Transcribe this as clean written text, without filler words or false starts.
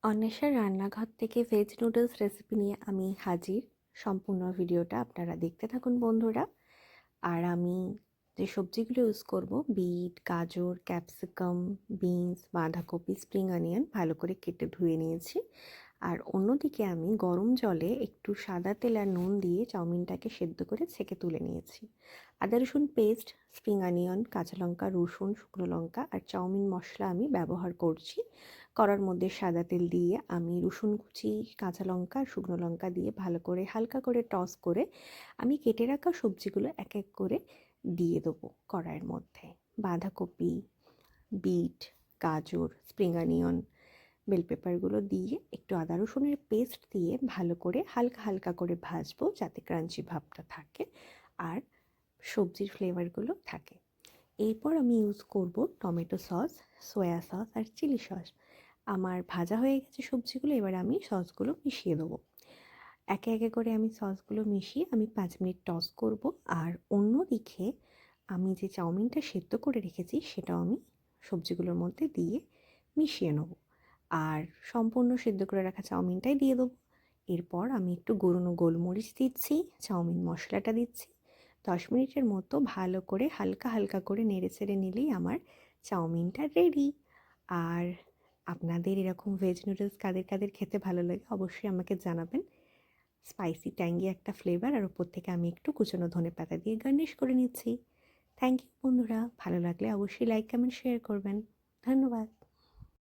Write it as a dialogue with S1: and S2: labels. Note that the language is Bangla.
S1: অন্বেষার রান্নাঘর থেকে ভেজ নুডলস রেসিপি নিয়ে আমি হাজির। সম্পূর্ণ ভিডিওটা আপনারা দেখতে থাকুন বন্ধুরা। আর আমি যে সবজিগুলো ইউজ করব, বিট, গাজর, ক্যাপসিকাম, বিনস, বাঁধাকপি, স্প্রিং অনিয়ন ভালো করে কেটে ধুয়ে নিয়েছি। আর অন্যদিকে আমি গরম জলে একটু সাদা তেল আর নুন দিয়ে চাউমিনটাকে সেদ্ধ করে ছেঁকে তুলে নিয়েছি। আদা রসুন পেস্ট, স্প্রিং অনিয়ন, কাঁচা লঙ্কা, রসুন, শুকনো লঙ্কা আর চাউমিন মশলা আমি ব্যবহার করছি। কড়ার মধ্যে সাদা তেল দিয়ে আমি রসুন কুচি, কাঁচা লঙ্কা আর শুকনো লঙ্কা দিয়ে ভালো করে হালকা করে টস করে আমি কেটে রাখা সবজিগুলো এক এক করে দিয়ে দেবো কড়াইয়ের মধ্যে। বাঁধাকপি, বিট, গাজর, স্প্রিং অনিয়ন, বেল পেপারগুলো দিয়ে একটু আদা রসুনের পেস্ট দিয়ে ভালো করে হালকা হালকা করে ভাজবো, যাতে ক্রাঞ্চি ভাবটা থাকে আর সবজির ফ্লেভারগুলো থাকে। এরপর আমি ইউজ করব টমেটো সস, সয়া সস আর চিলি সস। আমার ভাজা হয়ে গেছে সবজিগুলো, এবার আমি সসগুলো মিশিয়ে দেবো। একে একে করে আমি সসগুলো মিশিয়ে আমি 5 মিনিট টস করব। আর অন্যদিকে আমি যে চাউমিনটা সেদ্ধ করে রেখেছি সেটাও আমি সবজিগুলোর মধ্যে দিয়ে মিশিয়ে নেব। আর সম্পূর্ণ সেদ্ধ করে রাখা চাউমিনটাই দিয়ে দেবো। এরপর আমি একটু গুঁড়ো গোলমরিচ দিচ্ছি, চাউমিন মশলাটা দিচ্ছি। 10 মিনিটের মতো ভালো করে হালকা হালকা করে নেড়ে চেড়ে নিলেই আমার চাউমিনটা রেডি। আর আপনাদের এরকম ভেজ নুডলস কাদের কাদের খেতে ভালো লাগে অবশ্যই আমাকে জানাবেন। স্পাইসি ট্যাঙ্গি একটা ফ্লেভার, আর ওপর থেকে আমি একটু কুচনো ধনেপাতা দিয়ে গার্নিশ করে নিচ্ছি। থ্যাংক ইউ বন্ধুরা, ভালো লাগলে অবশ্যই লাইক, কমেন্ট, শেয়ার করবেন। ধন্যবাদ।